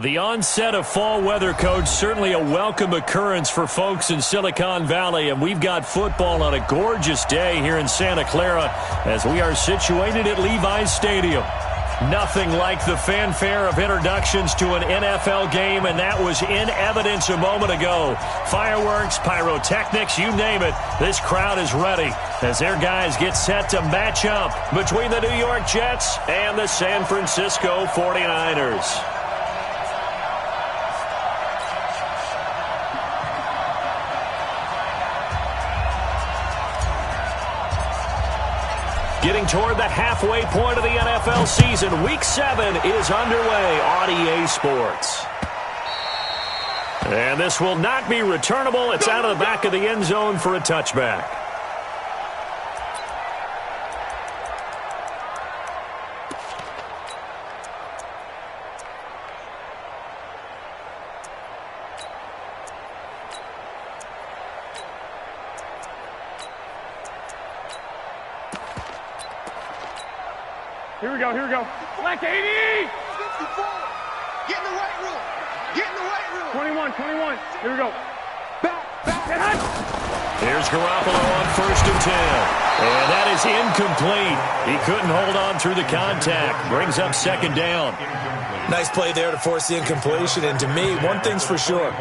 The onset of fall weather, Coach, certainly a welcome occurrence for folks in Silicon Valley, and we've got football on a gorgeous day here in Santa Clara as we are situated at Levi's Stadium. Nothing like the fanfare of introductions to an NFL game, and that was in evidence a moment ago. Fireworks, pyrotechnics, you name it, this crowd is ready as their guys get set to match up between the New York Jets and the San Francisco 49ers. Getting toward the halfway point of the NFL season, Week 7 is underway on EA Sports. And this will not be returnable. It's out of the back of the end zone for a touchback. Here we go. Black 80! 54! Get in the right room! Get in the right room! 21. Here we go. Back. Here's Garoppolo on 1st and 10. And that is incomplete. He couldn't hold on through the contact. Brings up 2nd down. Nice play there to force the incompletion. And to me, one thing's for sure.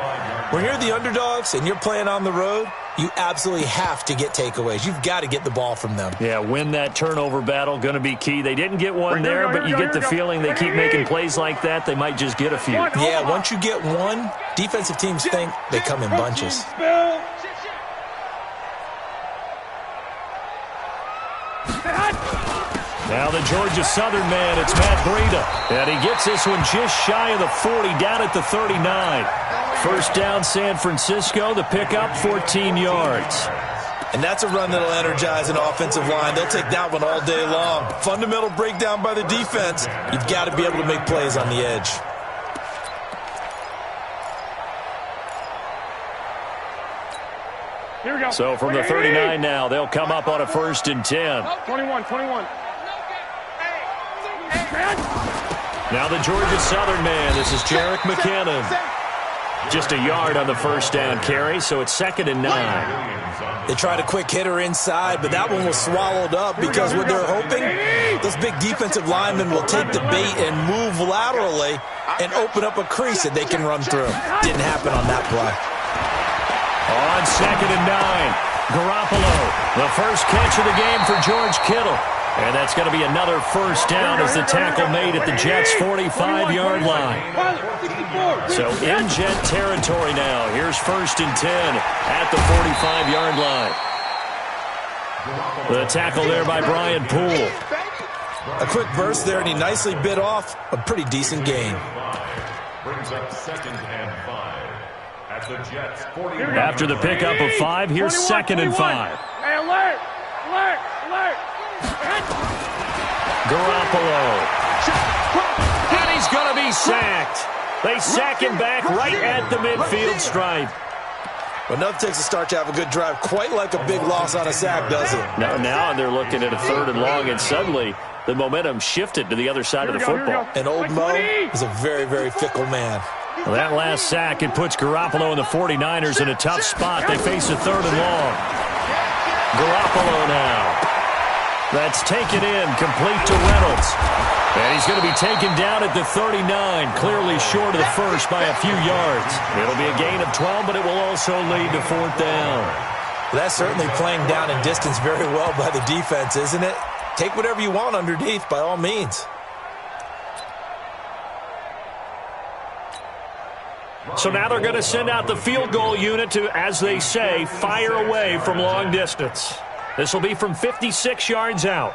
When you're the underdogs and you're playing on the road, you absolutely have to get takeaways. You've got to get the ball from them. Yeah, win that turnover battle, going to be key. They didn't get one there, but you get the feeling they keep making plays like that, they might just get a few. Yeah, once you get one, defensive teams think they come in bunches. Now the Georgia Southern man, it's Matt Breida. And he gets this one just shy of the 40, down at the 39. 1st down, San Francisco. The pickup, 14 yards. And that's a run that'll energize an offensive line. They'll take that one all day long. Fundamental breakdown by the defense. You've got to be able to make plays on the edge. Here we go. So from the 39 now, they'll come up on a 1st and 10. 21. Now the Georgia Southern man, this is Jerick McKinnon. Just a yard on the 1st down carry, so it's 2nd and 9. They tried a quick hitter inside, but that one was swallowed up because what they're hoping, those big defensive linemen will take the bait and move laterally and open up a crease that they can run through. Didn't happen on that play. On 2nd and 9, Garoppolo, the first catch of the game for George Kittle. And that's going to be another 1st down as the tackle made at the Jets' 45-yard line. So in Jet territory now. Here's 1st and 10 at the 45-yard line. The tackle there by Brian Poole. A quick burst there, and he nicely bit off a pretty decent gain. Brings up 2nd and 5 at the Jets' 40. After the pickup of 5, here's 2nd and 5. Hey, alert! Garoppolo. And he's going to be sacked. They sack him back right at the midfield stripe. Well, nothing takes a start to have a good drive quite like a big loss on a sack, does it? Now they're looking at a 3rd and long, and suddenly the momentum shifted to the other side of the football. And old Mo is a very, very fickle man. Well, that last sack, it puts Garoppolo and the 49ers in a tough spot. They face a 3rd and long. Garoppolo now. That's taken in, complete to Reynolds. And he's going to be taken down at the 39, clearly short of the 1st by a few yards. It'll be a gain of 12, but it will also lead to 4th down. Well, that's certainly playing down in distance very well by the defense, isn't it? Take whatever you want underneath, by all means. So now they're going to send out the field goal unit to, as they say, fire away from long distance. This will be from 56 yards out.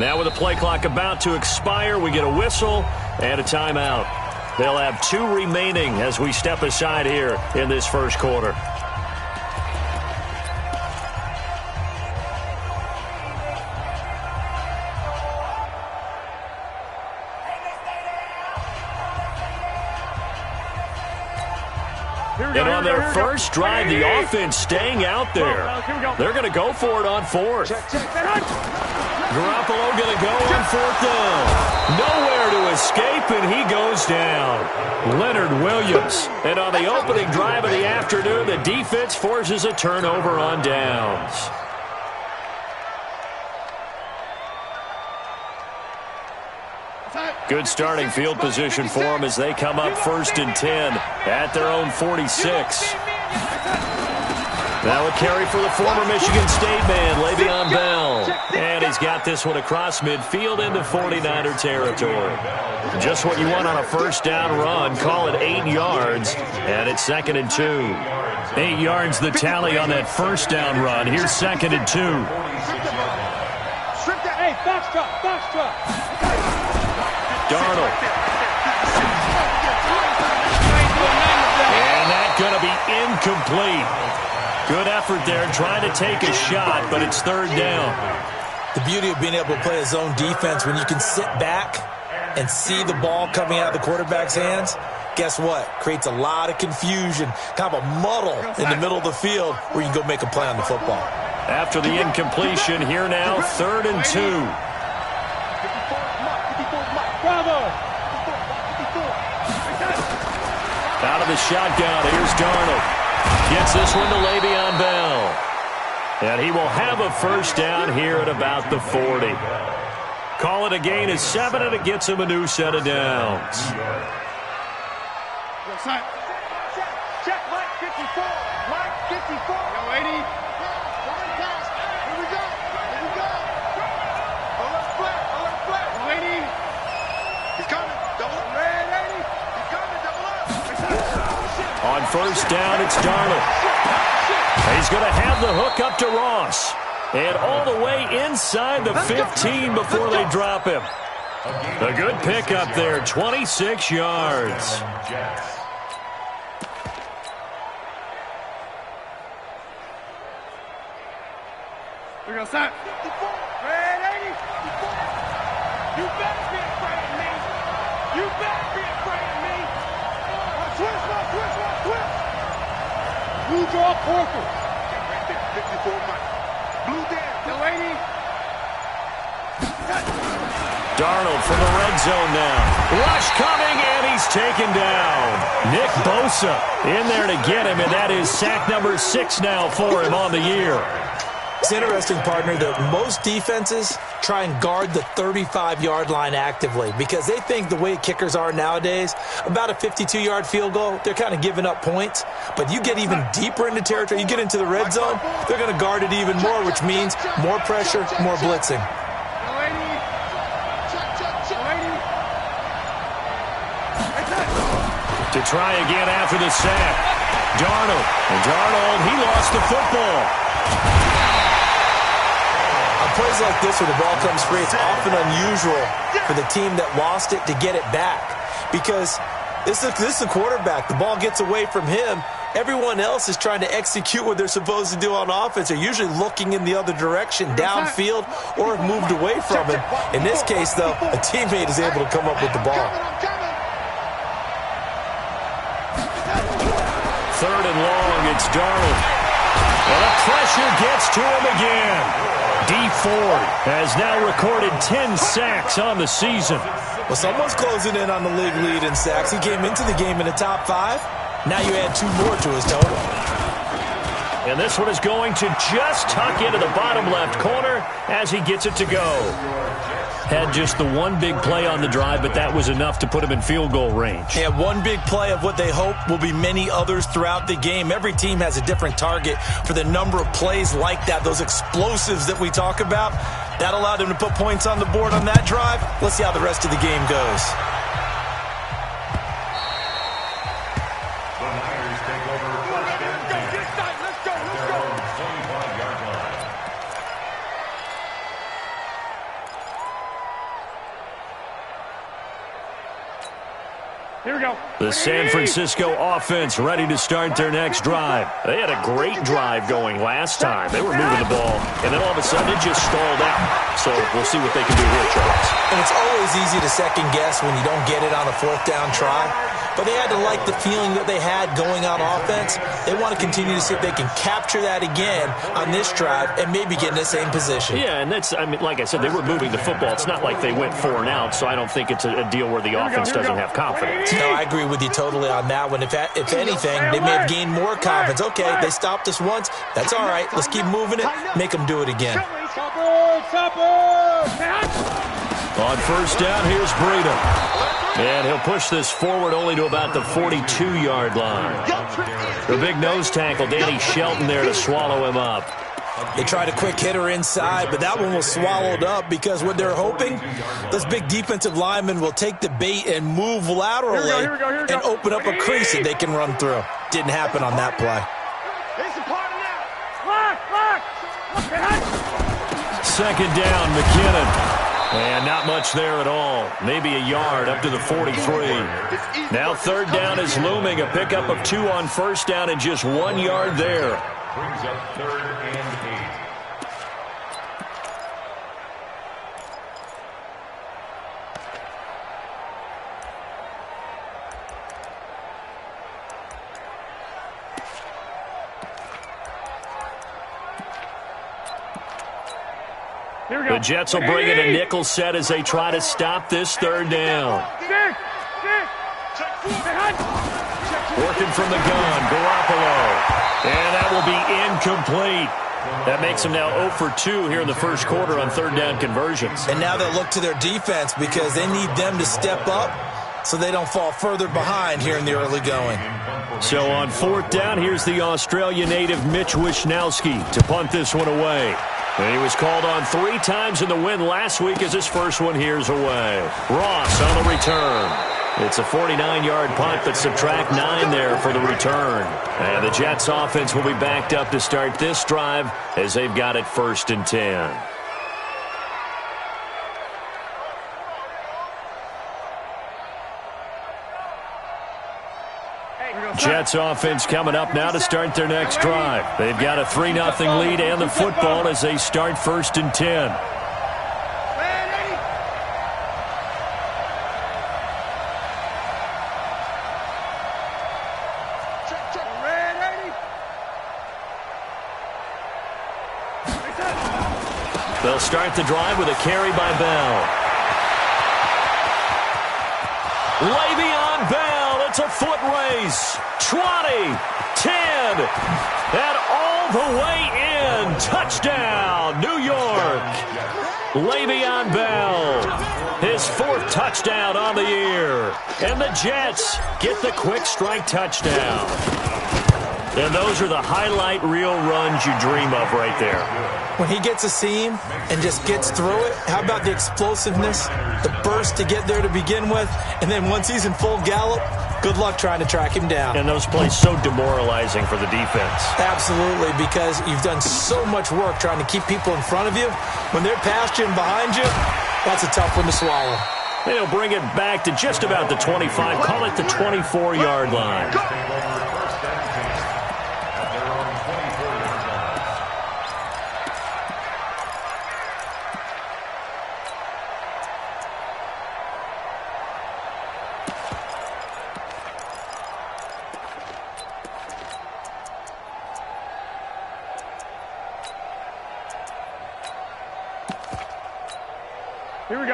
Now with the play clock about to expire, we get a whistle and a timeout. They'll have 2 remaining as we step aside here in this 1st quarter. Here And on their first drive, the offense staying out there. They're going to go for it on fourth. Garoppolo going to go on fourth down. Nowhere to escape, and he goes down. Leonard Williams. And on the opening drive of the afternoon, the defense forces a turnover on downs. Good starting field position for them as they come up 1st and 10 at their own 46. Now a carry for the former Michigan State man, Le'Veon Bell. And he's got this one across midfield into 49er territory. Just what you want on a first down run. Call it 8 yards, and it's 2nd and 2. 8 yards the tally on that first down run. Here's 2nd and 2. Hey, box truck. Darnold. And that's going to be incomplete. Good effort there trying to take a shot, but it's 3rd down. The beauty of being able to play a zone defense when you can sit back and see the ball coming out of the quarterback's hands, guess what? Creates a lot of confusion, kind of a muddle in the middle of the field where you can go make a play on the football. After the incompletion, here now, 3rd and 2. Out of the shotgun, here's Darnold. Gets this one to Le'Veon Bell. And he will have a first down here at about the 40. Call it a gain of 7, and it gets him a new set of downs. Check, Mike 54. Mike 54. Yo, 80. Here we go. Alert flat. Yo, 80. He's coming. Double up. Red 80. He's coming. Double up. On first down, it's Darnold. He's going to have the hook up to Ross. And all the way inside the 15 before they drop him. A good pickup there, 26 yards. We're going to start. Red 80. You better be afraid of me. You better be afraid of me. Twist. Blue draw Porter. Right there, 54 Mike. Blue down. Yo, 80. Darnold from the red zone now. Rush coming, and he's taken down. Nick Bosa in there to get him, and that is sack number 6 now for him on the year. It's interesting, partner, that most defenses try and guard the 35-yard line actively because they think the way kickers are nowadays, about a 52-yard field goal, they're kind of giving up points. But you get even deeper into territory, you get into the red zone, they're going to guard it even more, which means more pressure, more blitzing. To try again after the sack. Darnold. And Darnold, he lost the football. On plays like this where the ball comes free, it's often unusual for the team that lost it to get it back. Because this is the quarterback. The ball gets away from him. Everyone else is trying to execute what they're supposed to do on offense. They're usually looking in the other direction, downfield, or have moved away from him. In this case, though, a teammate is able to come up with the ball. 3rd and long, it's Darnold. And the pressure gets to him again. Dee Ford has now recorded 10 sacks on the season. Well, someone's closing in on the league lead in sacks. He came into the game in the top 5. Now you add 2 more to his total. And this one is going to just tuck into the bottom left corner as he gets it to go. Had just the one big play on the drive, but that was enough to put him in field goal range. Yeah, one big play of what they hope will be many others throughout the game. Every team has a different target for the number of plays like that, those explosives that we talk about. That allowed him to put points on the board on that drive. Let's see how the rest of the game goes. Here we go. The San Francisco offense ready to start their next drive. They had a great drive going last time. They were moving the ball, and then all of a sudden it just stalled out. So we'll see what they can do here, Charles. And it's always easy to second guess when you don't get it on a 4th down try. but they had to like the feeling that they had going on offense. They want to continue to see if they can capture that again on this drive and maybe get in the same position. Yeah, and that's, I mean, like I said, they were moving the football. It's not like they went 4 and out, so I don't think it's a deal where the offense doesn't have confidence. No, I agree with you totally on that one. If anything, they may have gained more confidence. Okay, they stopped us once. That's all right. Let's keep moving it. Make them do it again. On first down, here's Breida. And he'll push this forward only to about the 42-yard line. The big nose tackle, Danny Shelton, there to swallow him up. They tried a quick hitter inside, but that one was swallowed up because what they're hoping, those big defensive linemen will take the bait and move laterally and open up a crease that they can run through. Didn't happen on that play. Second down, McKinnon. And not much there at all. Maybe a yard up to the 43. Now third down is looming. A pickup of 2 on first down and just 1 yard there. Brings up 3rd and 8. The Jets will bring in a nickel set as they try to stop this third down. Working from the gun, Garoppolo. And that will be incomplete. That makes them now 0 for 2 here in the first quarter on third down conversions. And now they'll look to their defense because they need them to step up so they don't fall further behind here in the early going. So on fourth down, here's the Australia native Mitch Wishnowsky to punt this one away. And he was called on 3 times in the win last week as his first one here's away. Ross on the return. It's a 49-yard punt, but subtract 9 there for the return. And the Jets offense will be backed up to start this drive as they've got it 1st and 10. Jets offense coming up now to start their next drive. They've got a 3-0 lead and the football as they start 1st and 10. They'll start the drive with a carry by Bell. Le'Veon Bell, it's a foot race. 20, 10, and all the way in. Touchdown, New York. Le'Veon Bell, his 4th touchdown on the year. And the Jets get the quick strike touchdown. And those are the highlight reel runs you dream of right there. When he gets a seam and just gets through it, how about the explosiveness, the burst to get there to begin with, and then once he's in full gallop, good luck trying to track him down. And those plays so demoralizing for the defense. Absolutely, because you've done so much work trying to keep people in front of you. When they're past you and behind you, that's a tough one to swallow. They'll bring it back to just about the 25, call it the 24-yard line.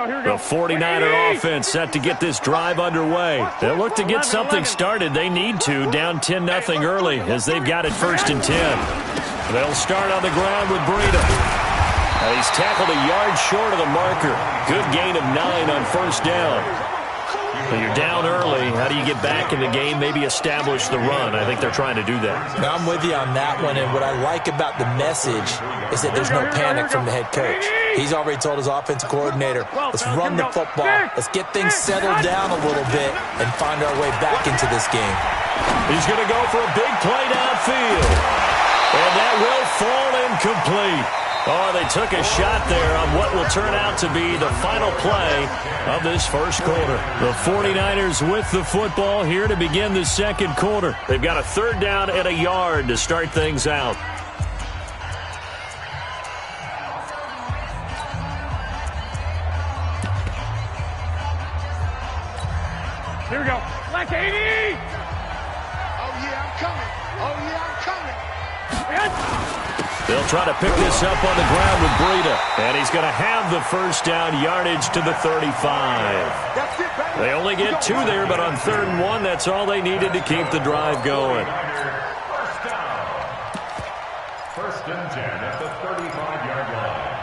The 49er offense set to get this drive underway. They'll look to get something started. They need to, down 10-0 early as they've got it 1st and 10. They'll start on the ground with Breida. He's tackled a yard short of the marker. Good gain of 9 on first down. When you're down early, how do you get back in the game, maybe establish the run? I think they're trying to do that. Now, I'm with you on that one, and what I like about the message is that there's no panic from the head coach. He's already told his offensive coordinator, let's run the football, let's get things settled down a little bit and find our way back into this game. He's going to go for a big play downfield, and that will fall incomplete. Oh, they took a shot there on what will turn out to be the final play of this first quarter. The 49ers with the football here to begin the second quarter. They've got a 3rd down and a yard to start things out. Here we go. Black 80! Oh, yeah, I'm coming. Oh, yeah, I'm coming. They'll try to pick this up on the ground with Breida. And he's going to have the first down, yardage to the 35. That's it, baby. They only get 2 there, but on 3rd and 1, that's all they needed to keep the drive going. First down. 1st and 10 at the 35-yard line.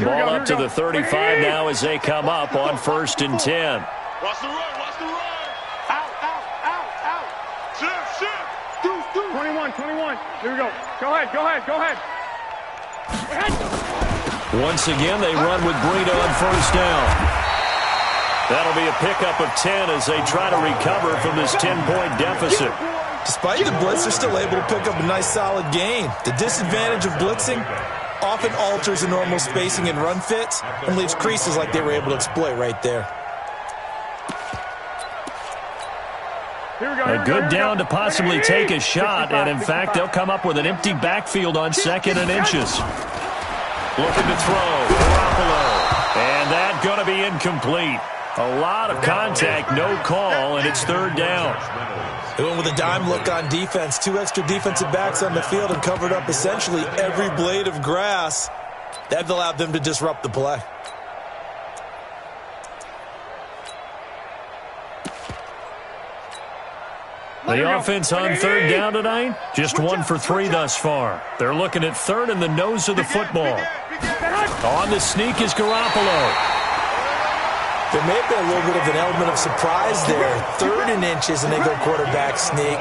Ball up to the 35 now as they come up on 1st and 10. Watch the run, watch the run. Out, out, out, out. Shift, shift. Deuce, deuce. 21. Here we go. Go ahead, go ahead, go ahead. Once again, they run with Breida on 1st down. That'll be a pickup of 10 as they try to recover from this 10-point deficit. Despite the blitz, they're still able to pick up a nice solid gain. The disadvantage of blitzing often alters the normal spacing and run fits and leaves creases like they were able to exploit right there. A good down to possibly take a shot, and in fact, they'll come up with an empty backfield on 2nd and inches. Looking to throw, Garoppolo, and that's going to be incomplete. A lot of contact, no call, and it's 3rd down. They went with a dime look on defense. 2 extra defensive backs on the field and covered up essentially every blade of grass. That allowed them to disrupt the play. The offense on 3rd down tonight, just 1 for 3 thus far. They're looking at 3rd and the nose of the football. On the sneak is Garoppolo. There may have been a little bit of an element of surprise there. 3rd and inches and they go quarterback sneak.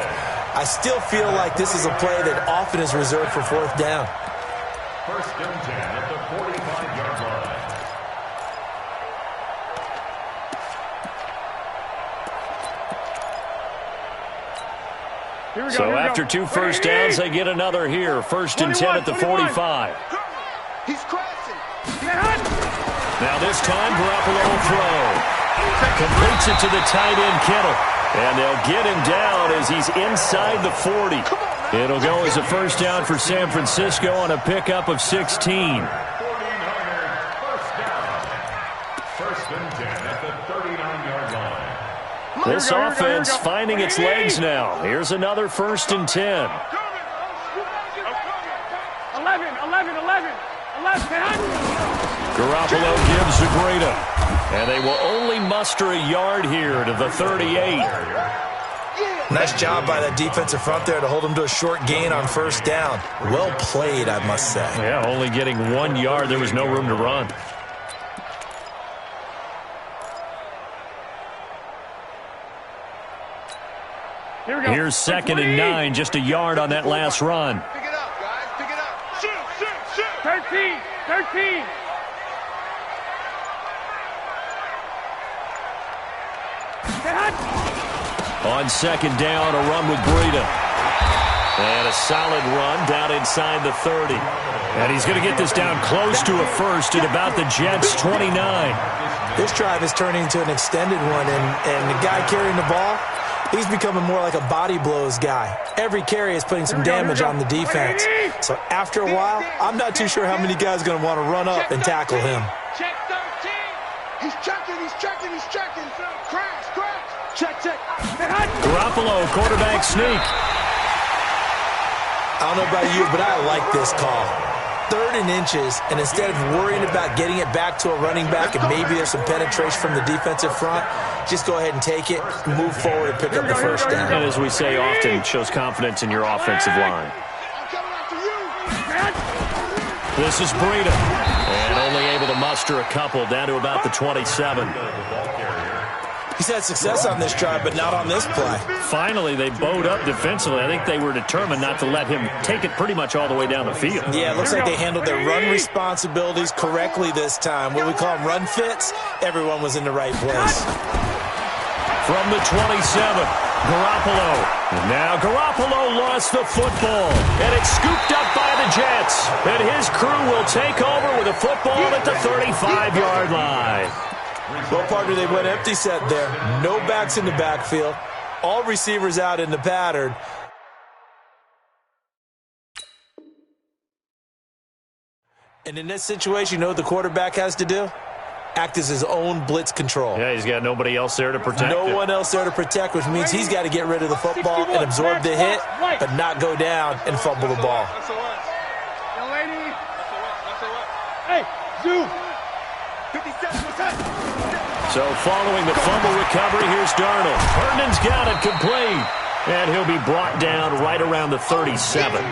I still feel like this is a play that often is reserved for 4th down. 1st and 10 at the 45-yard line. So after 2 first downs, they get another here. 1st and 10 at the 45. He's crashing. Now this time, Garoppolo will throw. Completes it to the tight end, Kittle. And they'll get him down as he's inside the 40. It'll go as a 1st down for San Francisco on a pickup of 16. 49ers first down. 1st and 10 at the 39-yard line. This offense finding its legs now. Here's another 1st and 10. 11. Garoppolo gives to Breida. And they will only muster a yard here to the 38. Nice job by that defensive front there to hold them to a short gain on 1st down. Well played, I must say. Yeah, only getting 1 yard. There was no room to run. Here's 2nd and 9, just a yard on that last run. Pick it up, guys. Pick it up. Shoot. 13. On 2nd down, a run with Breida. And a solid run down inside the 30. And he's going to get this down close to a 1st at about the Jets' 29. This drive is turning into an extended one, and the guy carrying the ball, he's becoming more like a body blows guy. Every carry is putting some damage on the defense. So after a while, I'm not too sure how many guys are going to want to run up and tackle him. Check 13. He's checking. Crash. Check. Garoppolo, quarterback sneak. I don't know about you, but I like this call. 3rd and inches, and instead of worrying about getting it back to a running back and maybe there's some penetration from the defensive front, just go ahead and take it, move forward, and pick up the 1st down. And as we say often, shows confidence in your offensive line. This is Breida. And only able to muster a couple down to about the 27. He's had success on this drive, but not on this play. Finally, they bowed up defensively. I think they were determined not to let him take it pretty much all the way down the field. Yeah, it looks like they handled their run responsibilities correctly this time. What we call them run fits, everyone was in the right place. From the 27, Garoppolo. Now Garoppolo lost the football, and it's scooped up by the Jets. And his crew will take over with a football at the 35-yard line. Well, partner, they went empty set there. No backs in the backfield. All receivers out in the pattern. And in this situation, you know what the quarterback has to do? Act as his own blitz control. Yeah, he's got nobody else there to protect No one else there to protect, which means he's got to get rid of the football and absorb the hit, but not go down and fumble the ball. Young lady. Hey, Zoo. 57%. So following the fumble recovery, here's Darnold. Herndon's got it complete. And he'll be brought down right around the 37.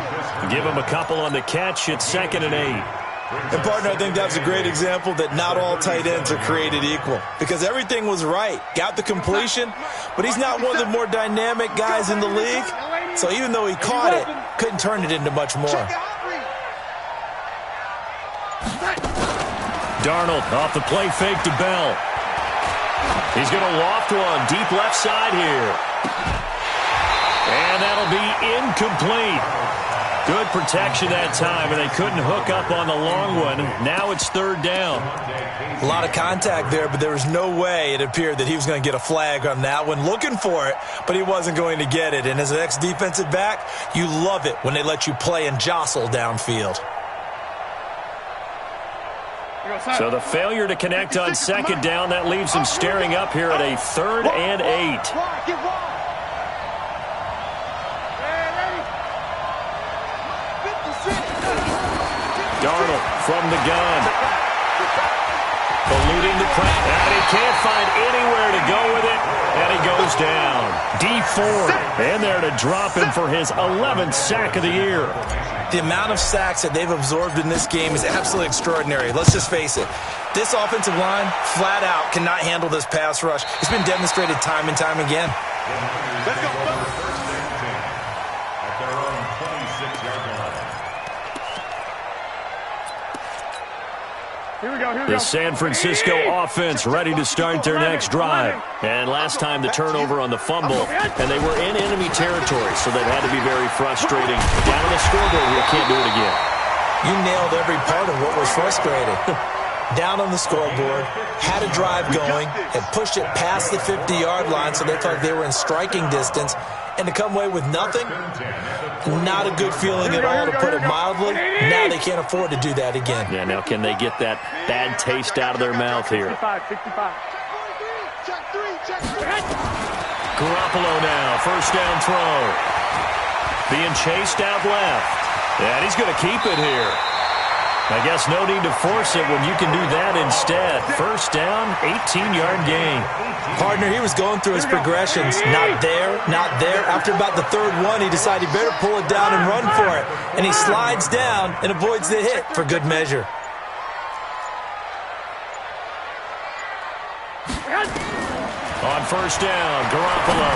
Give him a couple on the catch. It's 2nd and 8. And, partner, I think that's a great example that not all tight ends are created equal. Because everything was right. Got the completion, but he's not one of the more dynamic guys in the league. So even though he caught it, couldn't turn it into much more. Darnold off the play fake to Bell. He's going to loft one deep left side here. And that'll be incomplete. Good protection that time, and they couldn't hook up on the long one. Now it's 3rd down. A lot of contact there, but there was no way it appeared that he was going to get a flag on that one. Looking for it, but he wasn't going to get it. And as an ex-defensive back, you love it when they let you play and jostle downfield. So the failure to connect on 2nd down, that leaves him staring up here at a 3rd and 8. Darnold from the gun. Eluding the press. And he can't find anywhere to go with it. And he goes down. D4 in there to drop him for his 11th sack of the year. The amount of sacks that they've absorbed in this game is absolutely extraordinary. Let's just face it. This offensive line, flat out, cannot handle this pass rush. It's been demonstrated time and time again. Let's go. At their own 26-yard line. Here we go, The San Francisco offense ready to start their next drive. And last time the turnover on the fumble, and they were in enemy territory, so that had to be very frustrating. Down on the scoreboard, we can't do it again. You nailed every part of what was frustrating. Down on the scoreboard, had a drive going, had pushed it past the 50-yard line, so they thought they were in striking distance, and to come away with nothing, not a good feeling at all, to put it mildly. Now they can't afford to do that again. Yeah, now can they get that bad taste out of their mouth here? 65. Garoppolo now, 1st down throw. Being chased out left. And he's going to keep it here. I guess no need to force it when you can do that instead. 1st down, 18-yard gain. Partner, he was going through his progressions. Not there, not there. After about the 3rd one, he decided he better pull it down and run for it. And he slides down and avoids the hit for good measure. On 1st down, Garoppolo.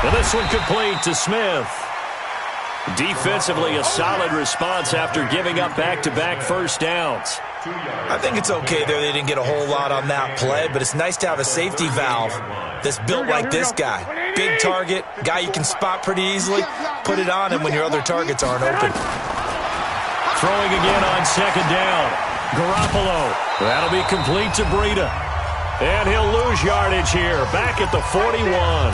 And this one complete to Smith. Defensively, a solid response after giving up back-to-back 1st downs. I think it's okay there they didn't get a whole lot on that play, but it's nice to have a safety valve that's built like this guy. Big target, guy you can spot pretty easily. Put it on him when your other targets aren't open. Throwing again on 2nd down. Garoppolo. That'll be complete to Breida. And he'll lose yardage here, back at the 41.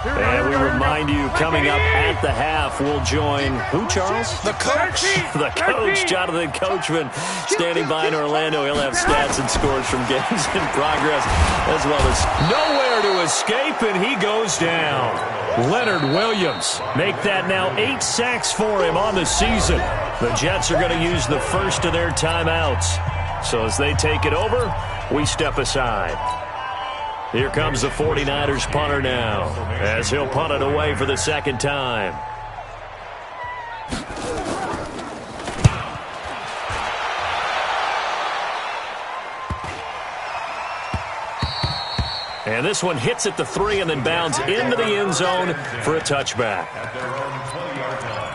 And we remind you, coming up at the half, we'll join who, Charles? The coach. The coach, Jonathan Coachman, standing by in Orlando. He'll have stats and scores from games in progress, as well as nowhere to escape, and he goes down. Leonard Williams, make that now 8 sacks for him on the season. The Jets are going to use the first of their timeouts. So as they take it over, we step aside. Here comes the 49ers punter now, as he'll punt it away for the 2nd time. And this one hits at the 3 and then bounds into the end zone for a touchback. At their own 20-yard line.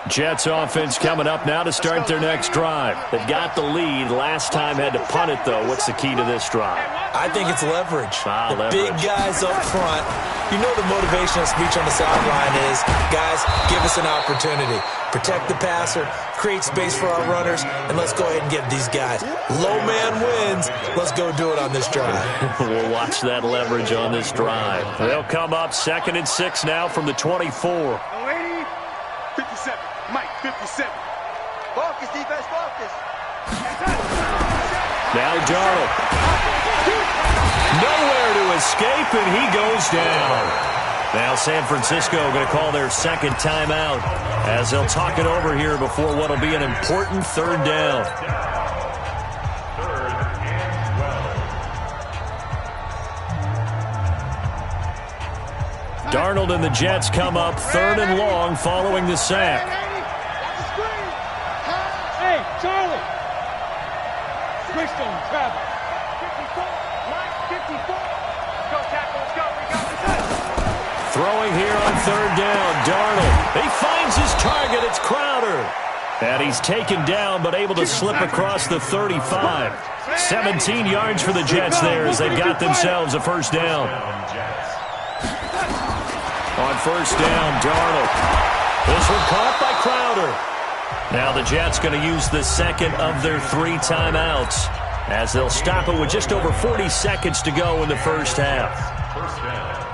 Jets offense coming up now to start their next drive. They've got the lead. Last time had to punt it, though. What's the key to this drive? I think it's leverage. Leverage. Big guys up front. You know the motivational speech on the sideline is, guys, give us an opportunity. Protect the passer, create space for our runners, and let's go ahead and get these guys. Low man wins. Let's go do it on this drive. We'll watch that leverage on this drive. They'll come up 2nd and 6 now from the 24. 57. Mike, 57. Focus, defense, focus. Now Darnold. Nowhere to escape, and he goes down. Now San Francisco going to call their second timeout as they'll talk it over here before what will be an important 3rd down. 3rd and 12. Darnold and the Jets come up 3rd and long following the sack. Hey, Charlie. Switch on travel. 54. Mike, 54. Let's go, tackle. Let's go. We got this. Throwing here on 3rd down, Darnold. He finds his target. It's Crowder. And he's taken down but able to slip across the 35. 17 yards for the Jets there as they've got themselves a 1st down. On 1st down, Darnold. This one caught by Crowder. Now the Jets going to use the 2nd of their 3 timeouts as they'll stop it with just over 40 seconds to go in the 1st half. 1st down.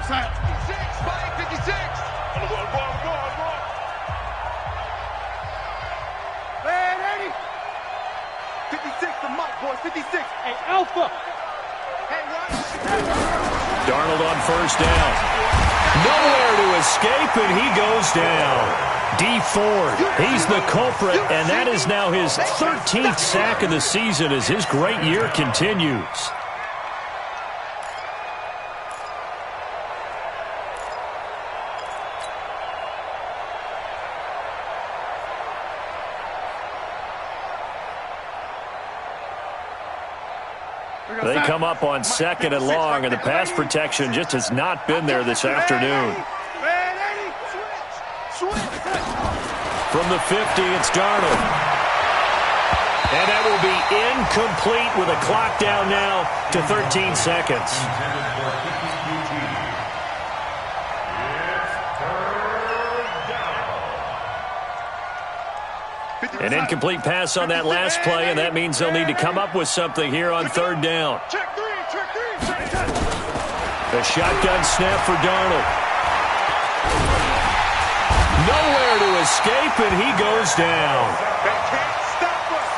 56, Mike, 56. Man, 80. 56 to Mike, boys, 56. Hey, Alpha. Hey, Run. Darnold on 1st down. Nowhere to escape, and he goes down. Dee Ford, he's the culprit, and that is now his 13th sack of the season as his great year continues. They come up on 2nd and long, and the pass protection just has not been there this afternoon. From the 50, it's Darnold. And that will be incomplete with a clock down now to 13 seconds. An incomplete pass on that last play, and that means they'll need to come up with something here on 3rd down. The shotgun snap for Darnold. Nowhere to escape, and he goes down. They can't stop us.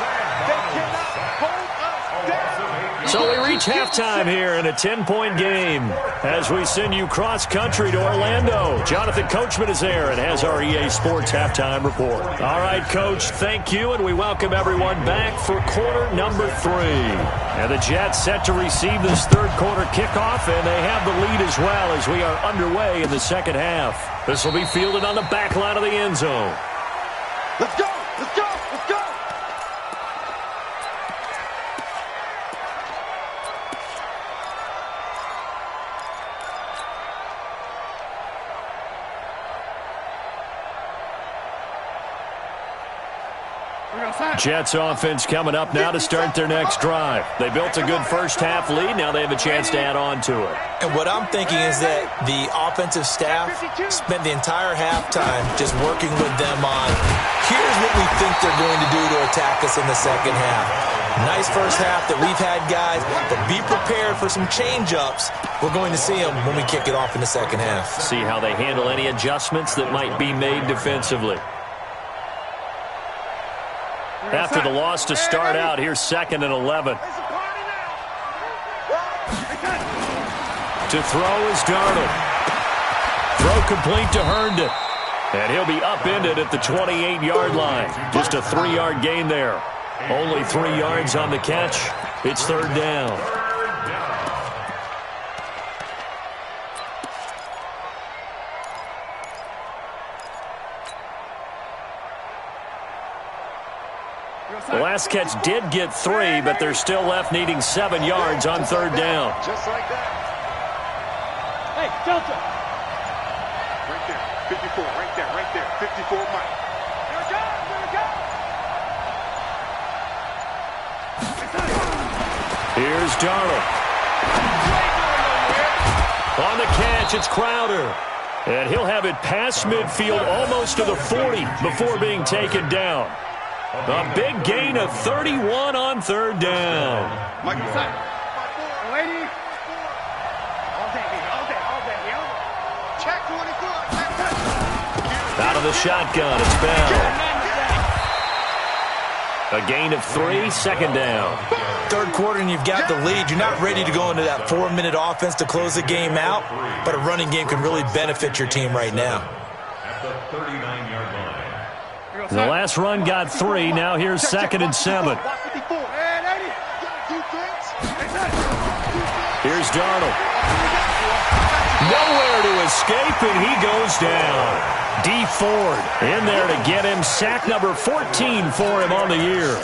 They cannot hold us down. So we reach halftime here in a 10-point game as we send you cross-country to Orlando. Jonathan Coachman is there and has our EA Sports halftime report. All right, Coach, thank you, and we welcome everyone back for quarter number 3. And the Jets set to receive this 3rd quarter kickoff, and they have the lead as well as we are underway in the 2nd half. This will be fielded on the back line of the end zone. Let's go. Let's go. Let's go. Jets offense coming up now to start their next drive. They built a good 1st half lead. Now they have a chance to add on to it. And what I'm thinking is that the offensive staff spent the entire halftime just working with them on, here's what we think they're going to do to attack us in the 2nd half. Nice 1st half that we've had, guys, but be prepared for some change-ups. We're going to see them when we kick it off in the 2nd half. See how they handle any adjustments that might be made defensively. After the loss to start out, here's 2nd and 11. To throw is Darnold. Throw complete to Herndon. And he'll be upended at the 28-yard line. Just a 3-yard gain there. Only 3 yards on the catch. It's 3rd down. The last catch did get 3, but they're still left needing 7 yards on 3rd down. Just like that. Hey, Delta. Right there. 54, right there. 54, Mike. Here it goes, Here's Darnold. On the catch, it's Crowder. And he'll have it past midfield almost to the 40 before being taken down. A big gain of 31 on third down. Mike, inside. Lady. All day. Check 24. Out of the shotgun, it's Bell. A gain of 3, second down. Third quarter and you've got the lead. You're not ready to go into that 4-minute offense to close the game out, but a running game can really benefit your team right now. At the 39-yard line. The last run got 3. Now here's 2nd and 7. Here's Darnold. Nowhere to escape, and he goes down. D. Ford in there to get him. Sack number 14 for him on the year.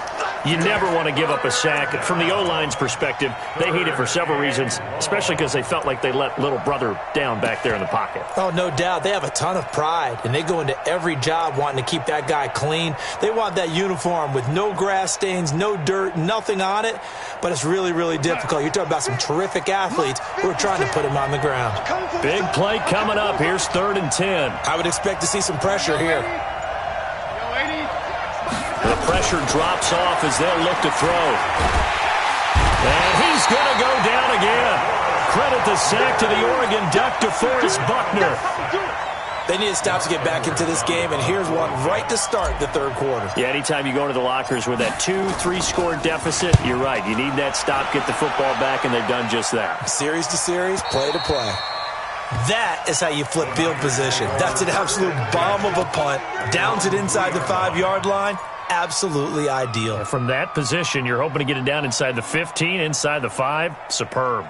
You never want to give up a sack. From the O-line's perspective, they hate it for several reasons, especially because they felt like they let little brother down back there in the pocket. Oh, no doubt. They have a ton of pride, and they go into every job wanting to keep that guy clean. They want that uniform with no grass stains, no dirt, nothing on it, but it's really, really difficult. You're talking about some terrific athletes who are trying to put him on the ground. Big play coming up. Here's 3rd and 10. I would expect to see some pressure here. The pressure drops off as they'll look to throw. And he's going to go down again. Credit the sack to the Oregon Duck, DeForest Buckner. They need to stop to get back into this game, and here's one right to start the third quarter. Yeah, anytime you go into the lockers with that 2-3 score deficit, you're right. You need that stop, get the football back, and they've done just that. Series to series, play to play. That is how you flip field position. That's an absolute bomb of a punt. Downs it inside the 5-yard line. Absolutely ideal. From that position, you're hoping to get it down inside the 15, inside the 5. Superb.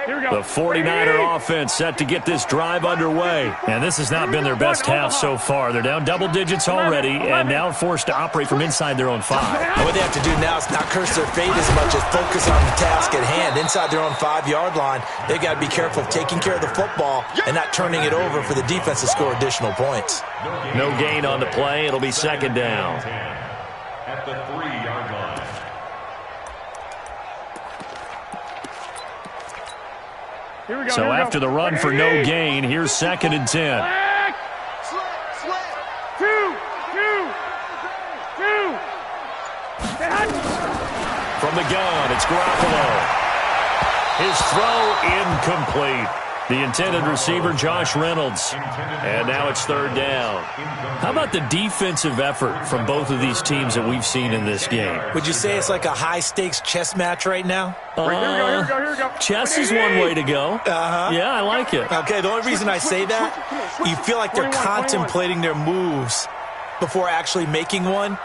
Here we go. The 49er offense set to get this drive underway. And this has not been their best half so far. They're down double digits already and now forced to operate from inside their own 5. And what they have to do now is not curse their fate as much as focus on the task at hand. Inside their own 5-yard line, they've got to be careful of taking care of the football and not turning it over for the defense to score additional points. No gain on the play. It'll be 2nd down. At the 3-yard line. Here we go. So after the run for no gain, here's 2nd and 10. Two. From the gun, it's Garoppolo. His throw incomplete. The intended receiver, Josh Reynolds. And now it's 3rd down. How about the defensive effort from both of these teams that we've seen in this game? Would you say it's like a high-stakes chess match right now? Here we go. Chess is one way to go. Yeah, I like it. Okay, the only reason I say that, you feel like they're contemplating their moves before actually making one,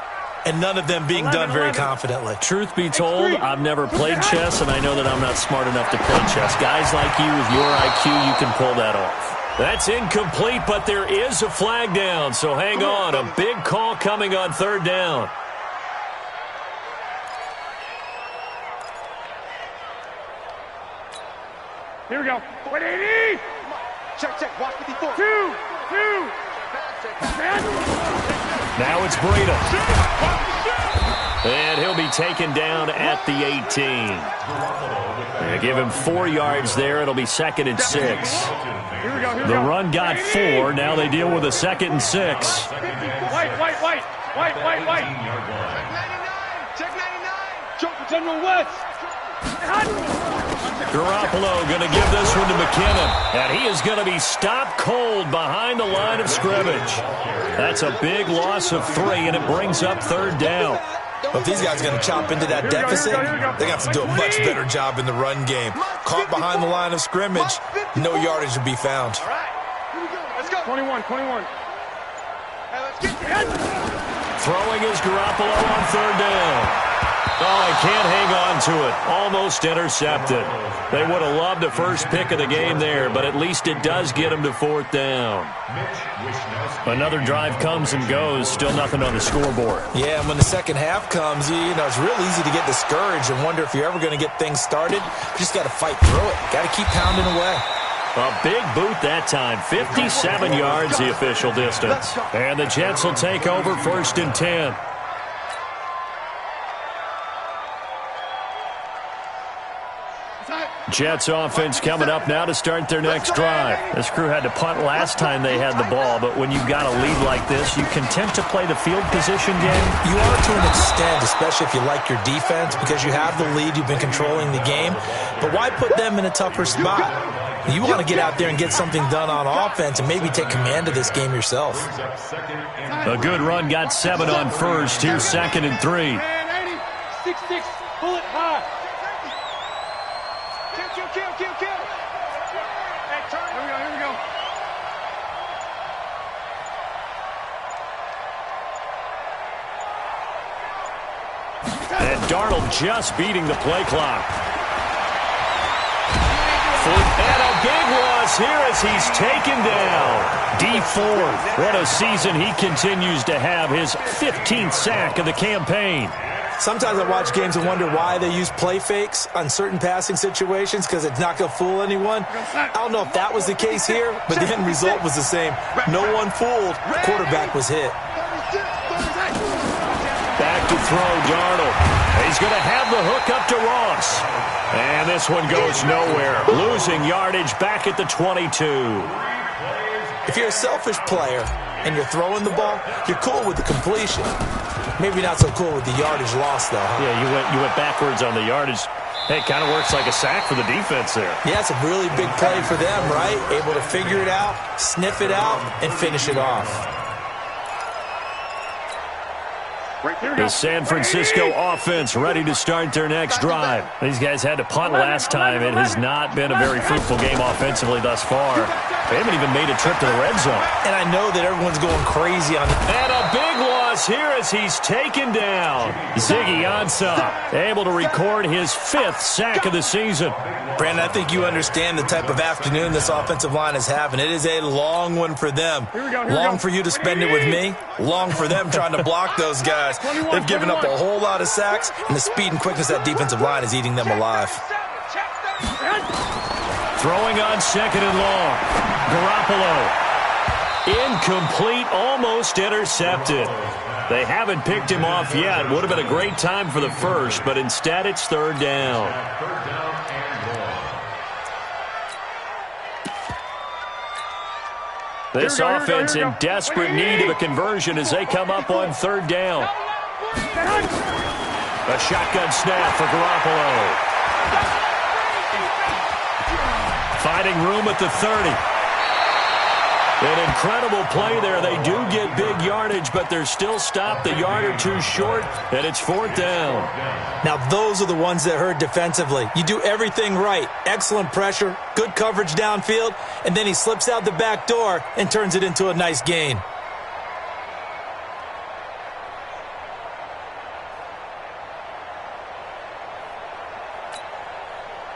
and none of them being done very confidently. Truth be told, I've never played chess, and I know that I'm not smart enough to play chess. Guys like you with your IQ, you can pull that off. That's incomplete, but there is a flag down, so hang on. A big call coming on 3rd down. Here we go. 180. Check. Watch 54. Two. Now it's Breida. And he'll be taken down at the 18. They give him 4 yards there. It'll be 2nd and 6. Here we go. The run got 4. Now they deal with a 2nd and 6. White. Check 99. Jump for General West. Garoppolo going to give this one to McKinnon. And he is going to be stopped cold behind the line of scrimmage. That's a big loss of 3, and it brings up 3rd down. But if these guys are going to chop into that deficit, they're going to have to do a much better job in the run game. Caught behind the line of scrimmage, no yardage to be found. All right. Here we go. Let's go. 21. Hey, let's get it. Throwing is Garoppolo on 3rd down. Oh, he can't hang on to it. Almost intercepted. They would have loved the first pick of the game there, but at least it does get them to 4th down. Another drive comes and goes. Still nothing on the scoreboard. Yeah, and when the second half comes, you know, it's real easy to get discouraged and wonder if you're ever going to get things started. You just got to fight through it. Got to keep pounding away. A big boot that time. 57 yards, the official distance. And the Jets will take over 1st and 10. Jets offense coming up now to start their next drive. This crew had to punt last time they had the ball, but when you've got a lead like this, you content to play the field position game? You are to an extent, especially if you like your defense, because you have the lead, you've been controlling the game. But why put them in a tougher spot? You want to get out there and get something done on offense and maybe take command of this game yourself. A good run got 7 on first. Here's 2nd and 3. 6-6, pull it high. Kill. Hey, turn. Here we go. And Darnold just beating the play clock. And a big loss here as he's taken down. D4. What a season he continues to have. His 15th sack of the campaign. Sometimes I watch games and wonder why they use play fakes on certain passing situations, because it's not going to fool anyone. I don't know if that was the case here, but the end result was the same. No one fooled. The quarterback was hit. Back to throw, Darnold. He's going to have the hook up to Ross. And this one goes nowhere. Losing yardage back at the 22. If you're a selfish player and you're throwing the ball, you're cool with the completion. Maybe not so cool with the yardage loss, though, huh? Yeah, you went backwards on the yardage. Hey, it kind of works like a sack for the defense there. Yeah, it's a really big play for them, right? Able to figure it out, sniff it out, and finish it off. The San Francisco offense ready to start their next drive. These guys had to punt last time. It has not been a very fruitful game offensively thus far. They haven't even made a trip to the red zone. And I know that everyone's going crazy on it. And a big loss here as he's taken down. Ziggy Ansah able to record his 5th sack of the season. Brandon, I think you understand the type of afternoon this offensive line is having. It is a long one for them. Long for you to spend it with me. Long for them trying to block those guys. They've given up a whole lot of sacks, and the speed and quickness of that defensive line is eating them alive. Throwing on 2nd and long. Garoppolo. Incomplete, almost intercepted. They haven't picked him off yet. Would have been a great time for the first, but instead it's 3rd down. This offense in desperate need of a conversion as they come up on 3rd down. A shotgun snap for Garoppolo. Finding room at the 30. An incredible play there. They do get big yardage, but they're still stopped a yard or two short, and it's 4th down. Now, those are the ones that hurt defensively. You do everything right. Excellent pressure, good coverage downfield, and then he slips out the back door and turns it into a nice gain.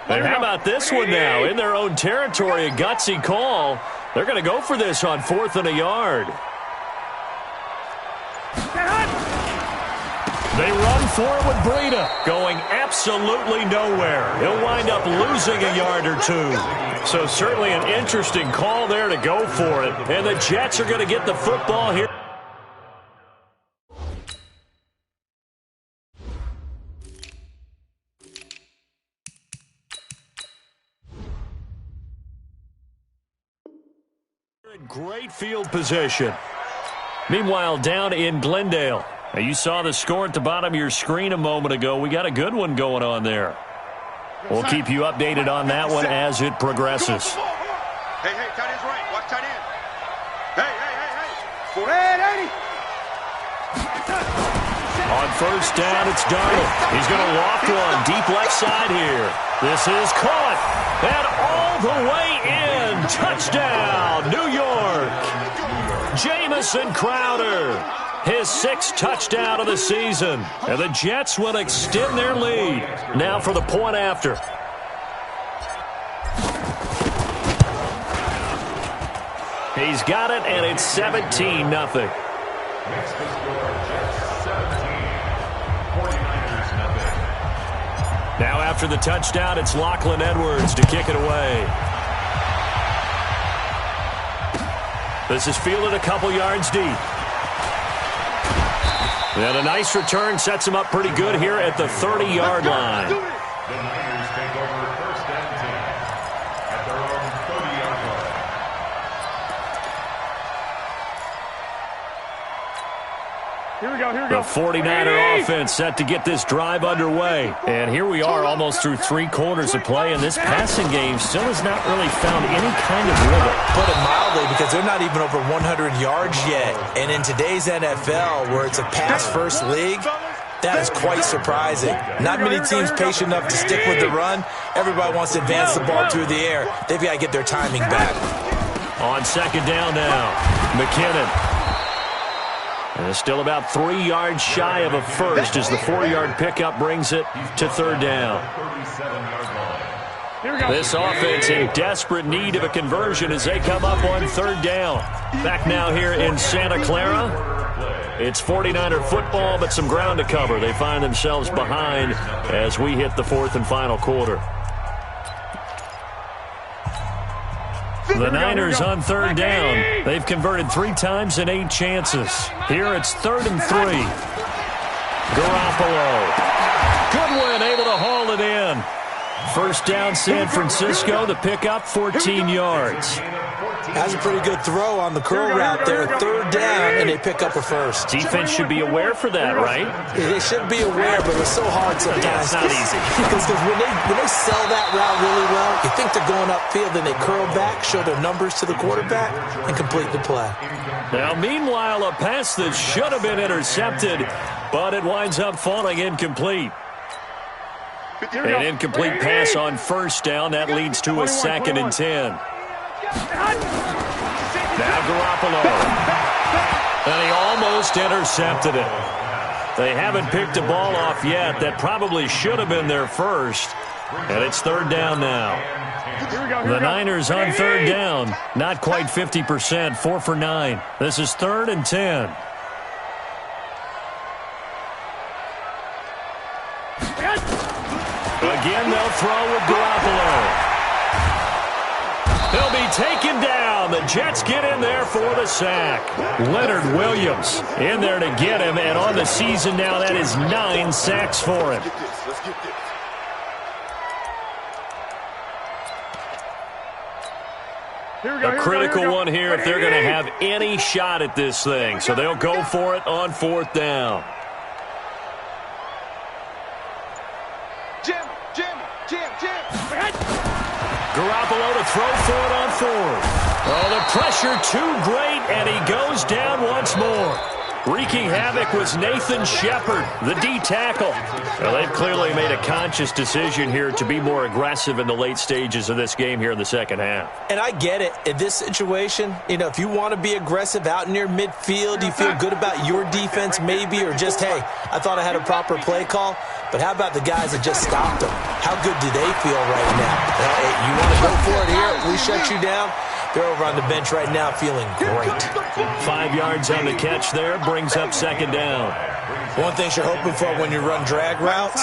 And how about this one now? In their own territory, a gutsy call. They're going to go for this on 4th and a yard. They run for it with Breida, going absolutely nowhere. He'll wind up losing a yard or two. So certainly an interesting call there to go for it. And the Jets are going to get the football here. Great field position. Meanwhile, down in Glendale. Now, you saw the score at the bottom of your screen a moment ago. We got a good one going on there. We'll keep you updated on that one as it progresses. Hey, tight end's right. Watch tight end. Hey. On 1st down, it's Darnold. He's going to loft one deep left side here. This is caught. And all the way in. Touchdown, New York. Jamison Crowder. His 6th touchdown of the season. And the Jets will extend their lead. Now for the point after. He's got it, and it's 17-0. Makes the score Jets 17. 49ers nothing. Now after the touchdown, it's Lachlan Edwards to kick it away. This is fielded a couple yards deep. And a nice return sets him up pretty good here at the 30-yard line. The Niners take over 1st and 10 at their own 30-yard line. Here we go, here we The go. 49er offense set to get this drive underway. And here we are almost through 3 quarters of play, and this passing game still has not really found any kind of rhythm. Put it mildly, because they're not even over 100 yards yet. And in today's NFL, where it's a pass-first league, that is quite surprising. Not many teams patient enough to stick with the run. Everybody wants to advance the ball through the air. They've got to get their timing back. On 2nd down now, McKinnon. And it's still about 3 yards shy of a first as the 4-yard pickup brings it to 3rd down. 37-yard line. Here we go. This offense in desperate need of a conversion as they come up on 3rd down. Back now here in Santa Clara. It's 49er football, but some ground to cover. They find themselves behind as we hit the 4th and final quarter. The Niners on 3rd down. They've converted 3 times in 8 chances. Here it's 3rd and 3. Garoppolo. Goodwin able to haul it in. 1st down San Francisco. The pickup 14 yards. Has a pretty good throw on the curl route there. 3rd down, and they pick up a first. Defense should be aware for that, right? They should be aware, but it's so hard sometimes. Yeah, it's not easy. Because when they sell that route really well, you think they're going upfield, then they curl back, show their numbers to the quarterback, and complete the play. Now, meanwhile, a pass that should have been intercepted, but it winds up falling incomplete. An incomplete pass on 1st down. That leads to a 2nd and 10. Now Garoppolo. And he almost intercepted it. They haven't picked a ball off yet. That probably should have been their first. And it's 3rd down now. The Niners on 3rd down. Not quite 50%. 4 for 9. This is 3rd and 10. Again, they'll throw with Garoppolo. He'll be taken down. The Jets get in there for the sack. Leonard Williams in there to get him, and on the season now, that is 9 sacks for him. A critical one here if they're going to have any shot at this thing. So they'll go for it on 4th down. Garoppolo to throw for it on 4th. Oh, the pressure too great, and he goes down once more. Wreaking havoc was Nathan Shepard, the D-tackle. Well, they've clearly made a conscious decision here to be more aggressive in the late stages of this game here in the 2nd half. And I get it. In this situation, if you want to be aggressive out near midfield, you feel good about your defense maybe, or just, hey, I thought I had a proper play call. But how about the guys that just stopped them? How good do they feel right now? Hey, you want to go for it here? We shut you down. They're over on the bench right now feeling great. 5 yards on the catch there. Brings up 2nd down. One thing you're hoping for when you run drag routes,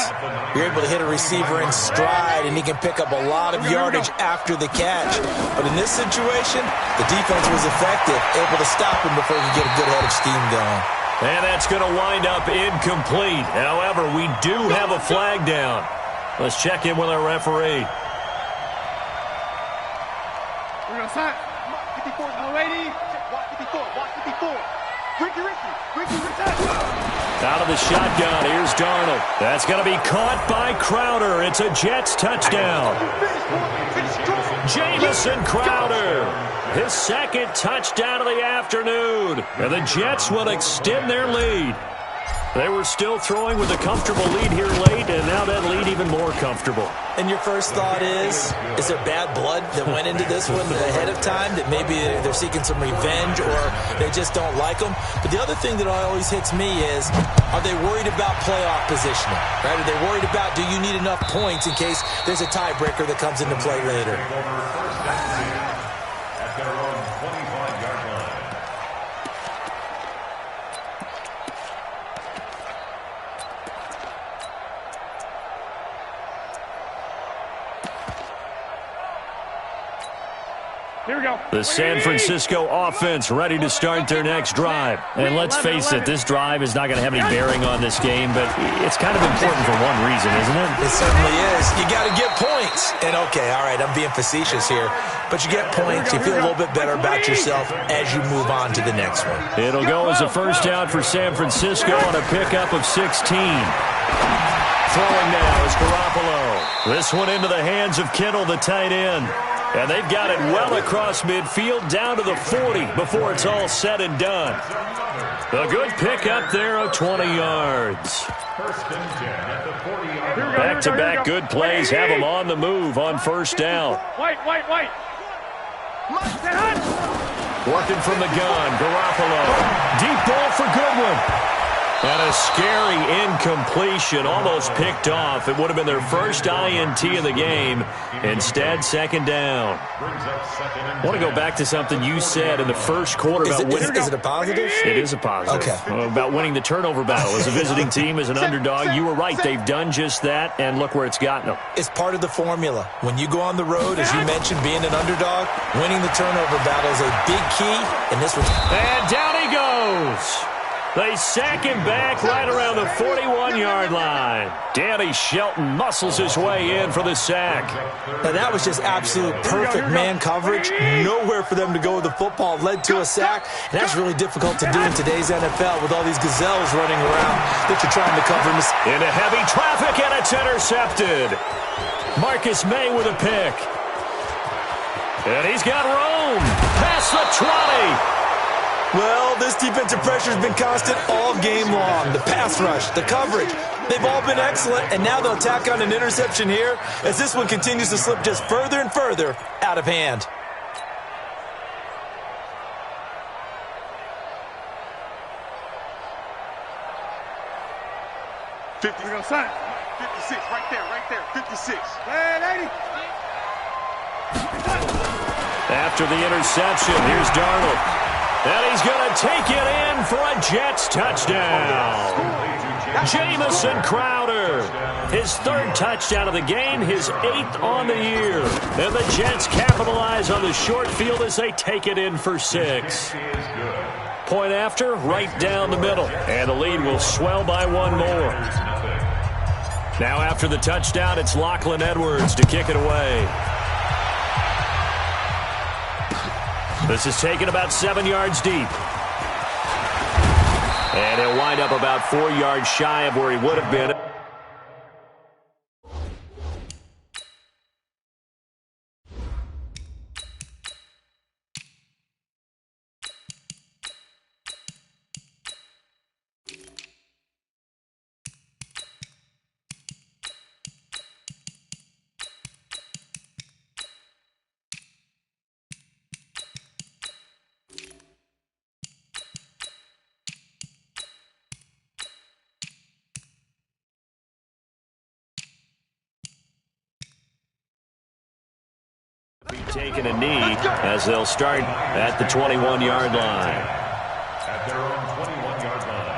you're able to hit a receiver in stride, and he can pick up a lot of yardage after the catch. But in this situation, the defense was effective, able to stop him before he could get a good head of steam going. And that's going to wind up incomplete. However, we do have a flag down. Let's check in with our referee. We're going to sign. 54, lady. Watch 54, watch 54. Ricky, out of the shotgun, here's Darnold. That's going to be caught by Crowder. It's a Jets touchdown. Jamison Crowder, his 2nd touchdown of the afternoon. And the Jets will extend their lead. They were still throwing with a comfortable lead here late, and now that lead even more comfortable. And your first thought is there bad blood that went into this one ahead of time, that maybe they're seeking some revenge or they just don't like them? But the other thing that always hits me is, are they worried about playoff positioning? Right? Are they worried about, do you need enough points in case there's a tiebreaker that comes into play later? At their own 25-yard line. Here we go. The San Francisco offense ready to start their next drive. And let's face it, this drive is not going to have any bearing on this game, but it's kind of important for one reason, isn't it? It certainly is. You got to get points. And okay, all right, I'm being facetious here, but you get points, you feel a little bit better about yourself as you move on to the next one. It'll go as a first down for San Francisco on a pickup of 16. Throwing now is Garoppolo. This one into the hands of Kittle, the tight end. And they've got it well across midfield down to the 40 before it's all said and done. A good pickup there of 20 yards. First and 10 at the 40-yard line. Back-to-back good plays have them on the move on first down. White. Working from the gun, Garoppolo. Deep ball for Goodwin. And a scary incompletion, almost picked off. It would have been their first INT of the game. Instead, second down. I want to go back to something you said in the first quarter about winning. Is it a positive? It is a positive. Okay. About winning the turnover battle. As a visiting team, as an underdog, you were right. They've done just that, and look where it's gotten them. It's part of the formula. When you go on the road, as you mentioned, being an underdog, winning the turnover battle is a big key, and this was... And down he goes. They sack him back right around the 41-yard line. Danny Shelton muscles his way in for the sack. Now that was just absolute perfect man coverage. Nowhere for them to go with the football. Led to a sack. And that's really difficult to do in today's NFL with all these gazelles running around that you're trying to cover. Into heavy traffic, and it's intercepted. Marcus May with a pick. And he's got room. Past the 20. Well, this defensive pressure has been constant all game long. The pass rush, the coverage, they've all been excellent, and now they'll tack on an interception here as this one continues to slip just further and further out of hand. We're going to sign it. 56, right there, 56. Hey, 80. After the interception, here's Darnold. And he's going to take it in for a Jets touchdown. Jamison Crowder, his third touchdown of the game, his 8th on the year. And the Jets capitalize on the short field as they take it in for 6. Point after, right down the middle. And the lead will swell by one more. Now after the touchdown, it's Lachlan Edwards to kick it away. This is taken about 7 yards deep. And he'll wind up about 4 yards shy of where he would have been. Taking a knee as they'll start at the 21-yard line. At their own 21-yard line.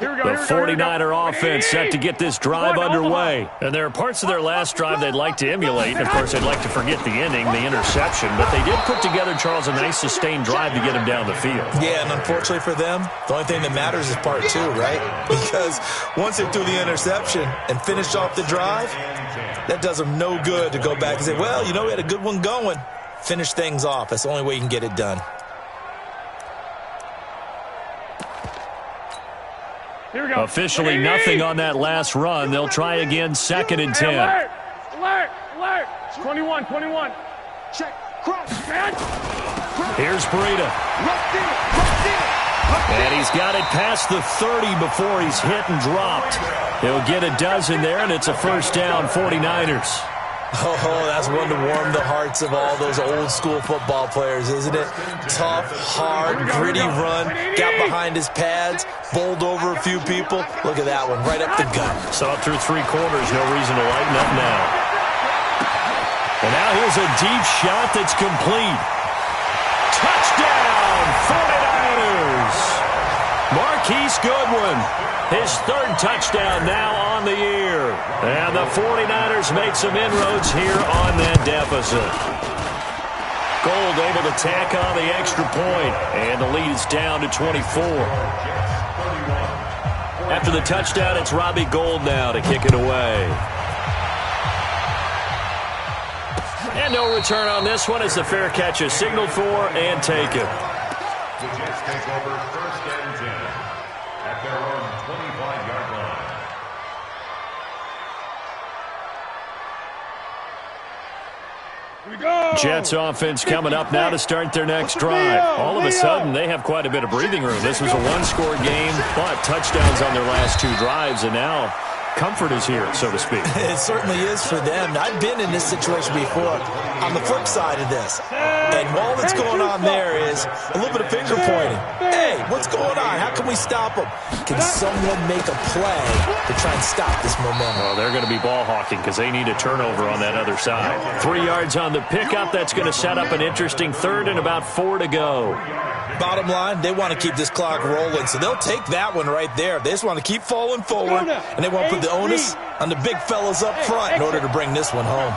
The 49er offense set to get this drive underway. And there are parts of their last drive they'd like to emulate. And, of course, they'd like to forget the ending, the interception. But they did put together, Charles, a nice sustained drive to get him down the field. Yeah, and unfortunately for them, the only thing that matters is part 2, right? Because once they threw the interception and finished off the drive, that does them no good to go back and say, well, you know, we had a good one going. Finish things off. That's the only way you can get it done. Officially nothing on that last run. They'll try again, 2nd and 10. Alert! 21. Check. Cross. Here's Breida. And he's got it past the 30 before he's hit and dropped. He'll get a dozen there, and it's a first down, 49ers. Oh, that's one to warm the hearts of all those old-school football players, isn't it? Tough, hard, gritty run, got behind his pads, bowled over a few people. Look at that one, right up the gut. Saw it through 3 quarters, no reason to lighten up now. And now here's a deep shot that's complete. Touchdown, 49ers! Marquise Goodwin, his 3rd touchdown now on the year. And the 49ers make some inroads here on that deficit. Gold able to tack on the extra point, and the lead is down to 24. After the touchdown, it's Robbie Gould now to kick it away. And no return on this one as the fair catch is signaled for and taken. The Jets take over 1st and 10 at their own 25-yard line. Here we go. Jets offense coming up now to start their next drive. All of a sudden, they have quite a bit of breathing room. This was a 1-score game, but touchdowns on their last 2 drives, and now comfort is here, so to speak. It certainly is for them. I've been in this situation before on the flip side of this. And all that's going on there is a little bit of finger pointing. Hey, what's going on? How can we stop them? Can someone make a play to try and stop this momentum? Well, they're going to be ball hawking because they need a turnover on that other side. 3 yards on the pickup. That's going to set up an interesting 3rd and about 4 to go. Bottom line, they want to keep this clock rolling, so they'll take that one right there. They just want to keep falling forward, and they want to put the onus on the big fellas up front in order to bring this one home.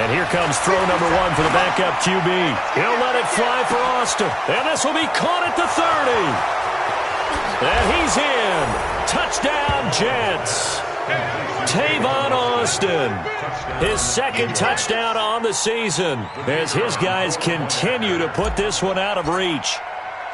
And here comes throw number 1 for the backup QB. He'll let it fly for Austin. And this will be caught at the 30. And he's in. Touchdown, Jets. Tavon Austin, his 2nd touchdown on the season as his guys continue to put this one out of reach.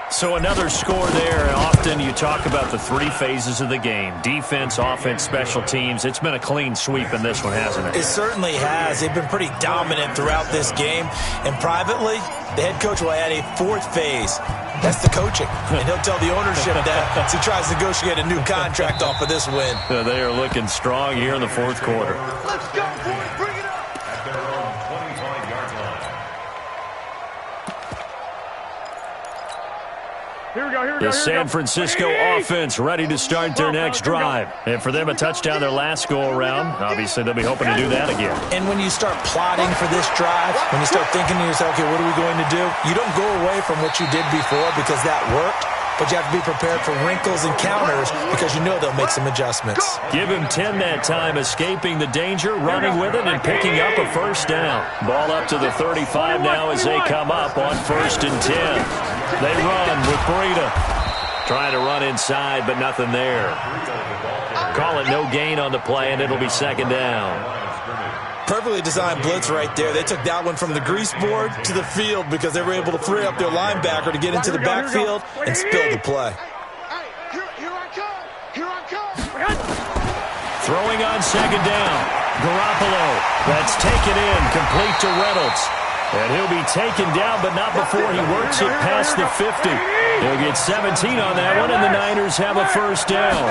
So another score there. Often you talk about the 3 phases of the game. Defense, offense, special teams. It's been a clean sweep in this one, hasn't it? It certainly has. They've been pretty dominant throughout this game. And privately, the head coach will add a 4th phase. That's the coaching. And he'll tell the ownership that as he tries to negotiate a new contract off of this win. They are looking strong here in the 4th quarter. Let's go, boys. Bring it up. At their own 25-yard line. Here we go. The San Francisco offense ready to start their next drive. And for them, a touchdown their last go-around. Obviously, they'll be hoping to do that again. And when you start plotting for this drive, when you start thinking to yourself, okay, what are we going to do? You don't go away from what you did before because that worked, but you have to be prepared for wrinkles and counters because you know they'll make some adjustments. Give him 10 that time, escaping the danger, running with it, and picking up a first down. Ball up to the 35 now as they come up on 1st and 10. They run with Breida. Trying to run inside, but nothing there. Call it no gain on the play, and it'll be 2nd down. Perfectly designed blitz right there. They took that one from the grease board to the field because they were able to free up their linebacker to get into the backfield and spill the play. Here I come. Throwing on 2nd down. Garoppolo. That's taken in, complete to Reynolds. And he'll be taken down, but not before he works it past the 50. He'll get 17 on that one, and the Niners have a first down.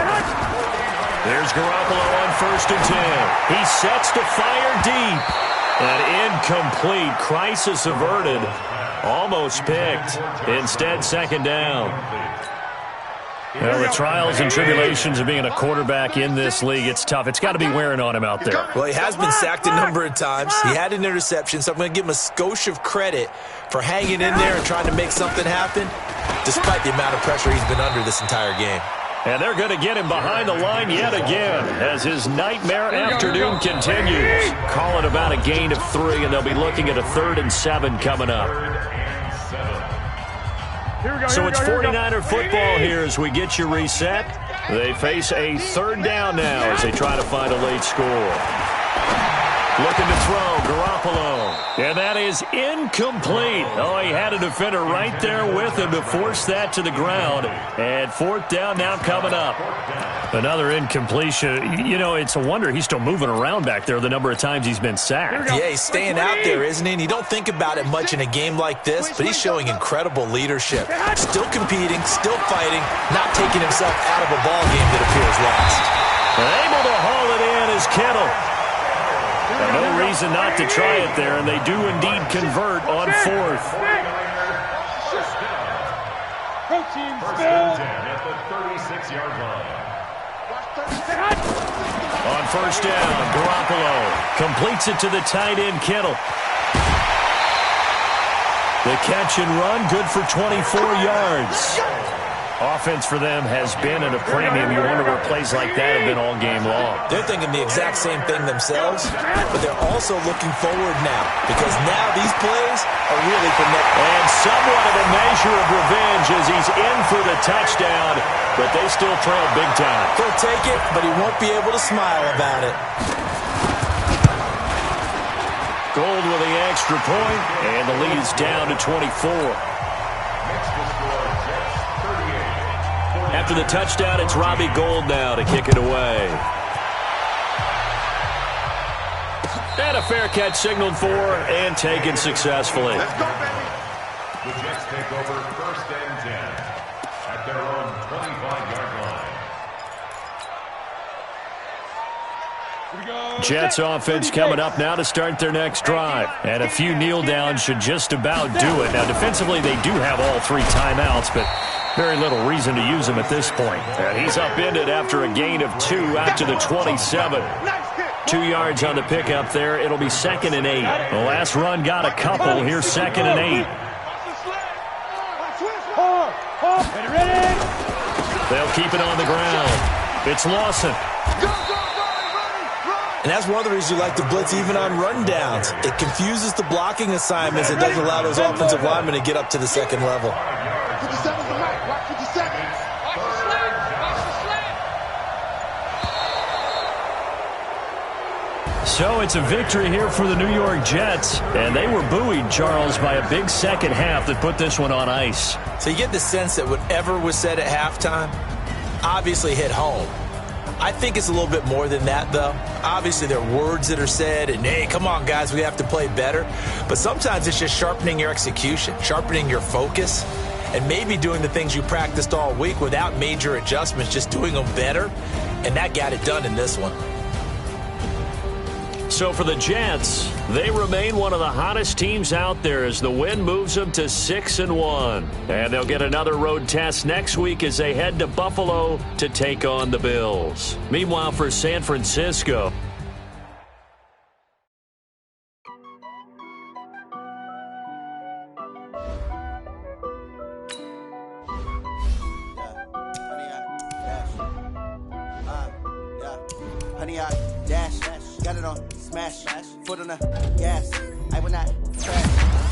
There's Garoppolo on 1st and 10. He sets to fire deep. And incomplete. Crisis averted. Almost picked. Instead, 2nd down. Well, the trials and tribulations of being a quarterback in this league, it's tough. It's got to be wearing on him out there. Well, he has been sacked a number of times. He had an interception, so I'm going to give him a skosh of credit for hanging in there and trying to make something happen, despite the amount of pressure he's been under this entire game. And they're going to get him behind the line yet again as his nightmare afternoon continues. Call it about a gain of 3, and they'll be looking at a 3rd and 7 coming up. So it's 49er football here as we get you reset. They face a 3rd down now as they try to find a late score. Looking to throw, Garoppolo. And that is incomplete. Oh, he had a defender right there with him to force that to the ground. And fourth down now coming up. Another incompletion. You know, it's a wonder he's still moving around back there the number of times he's been sacked. Yeah, he's staying out there, isn't he? And you don't think about it much in a game like this, but he's showing incredible leadership. Still competing, still fighting, not taking himself out of a ball game that appears lost. And able to haul it in is Kittle. And no reason not to try it there, and they do indeed convert on fourth. First and 10 at the 36-yard line. On first down, Garoppolo completes it to the tight end, Kittle. The catch and run, good for 24 yards. Offense for them has been at a premium. You wonder where plays like that have been all game long. They're thinking the exact same thing themselves, but they're also looking forward now, because now these plays are really for next. And somewhat of a measure of revenge as he's in for the touchdown, but they still trail big time. He'll take it, but he won't be able to smile about it. Gold with the extra point, and the lead's down to 24. After the touchdown, it's Robbie Gould now to kick it away. And a fair catch signaled for and taken successfully. Let's go, baby. The Jets take over first and 10 at their own 25-yard line. Jets offense coming up now to start their next drive. And a few kneel downs should just about do it. Now, defensively, they do have all three timeouts, but very little reason to use them at this point. And he's upended after a gain of 2 out to the 27. 2 yards on the pickup there. It'll be 2nd and 8. The last run got a couple. Here's 2nd and 8. They'll keep it on the ground. It's Lawson. And that's one of the reasons you like to blitz even on rundowns. It confuses the blocking assignments. It doesn't allow those offensive linemen to get up to the second level. 57's the mic. Watch 57. So it's a victory here for the New York Jets. And they were buoyed, Charles, by a big second half that put this one on ice. So you get the sense that whatever was said at halftime obviously hit home. I think it's a little bit more than that, though. Obviously, there are words that are said, and, hey, come on, guys, we have to play better. But sometimes it's just sharpening your execution, sharpening your focus, and maybe doing the things you practiced all week without major adjustments, just doing them better, and that got it done in this one. So for the Jets, they remain one of the hottest teams out there as the win moves them to 6-1. And they'll get another road test next week as they head to Buffalo to take on the Bills. Meanwhile, for San Francisco, Honey, I dash, got it on smash, foot on the gas. I will not crash,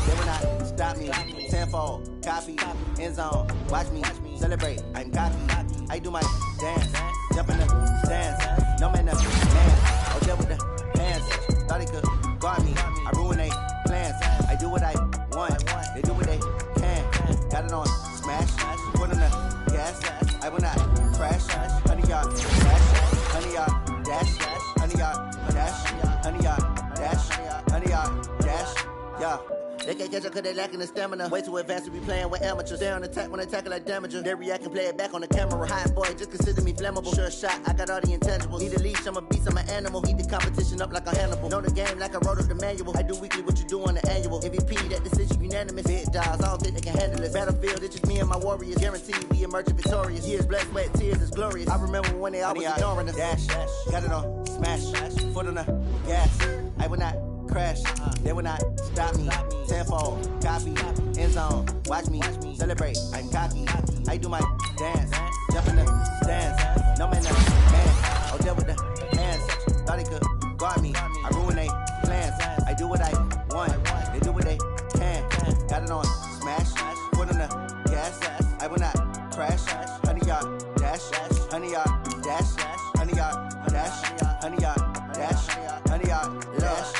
they will not stop me. Tenfold, copy, end zone, watch me celebrate. I'm cocky, I do my dance, jump in the stands. No man, man, oh there with the hands. Thought he could guard me, I ruin they plans. I do what I want, they do what they can. Got it on smash, foot on the gas. I will not crash, honey, y'all dash, honey, y'all dash, honey, y'all dash, honey, y'all dash, honey, y'all dash, yeah. They can't catch up cause they lacking the stamina. Way too advanced to be playing with amateurs. They on attack when they tackle like damager. They react and play it back on the camera. Hot boy, just consider me flammable. Sure shot, I got all the intangibles. Need a leash, I'm a beast, I'm an animal. Heat the competition up like a Hannibal. Know the game like I wrote up the manual. I do weekly what you do on the annual. MVP, that decision unanimous. Big dogs, I don't think they can handle it. Battlefield, it's just me and my warriors. Guaranteed we emerge victorious. Years, blood, sweat, tears, it's glorious. I remember when they always ignoring us. Dash, got it on smash, foot on the gas. I will not crash, they will not stop me. Tenfold, copy, end zone, watch me celebrate. I'm cocky, I do my dance, jump in the stands. No man, man, oh there with the hands. Thought he could guard me, I ruin they plans. I do what I want, they do what they can. Got it on smash, foot on the gas. I will not crash, honey y'all dash, honey y'all dash, honey y'all dash, honey y'all dash, honey y'all dash.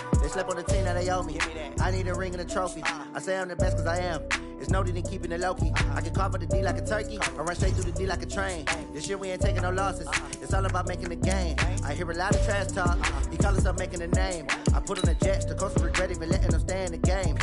they owe me. I need a ring and a trophy. I say I'm the best cause I am. It's no need in keeping it low-key. I can carve for the D like a turkey, or run straight through the D like a train. This year we ain't taking no losses. It's all about making the game. I hear a lot of trash talk. He call himself making a name. I put on the jets, the coach will regret even letting them stay in the game.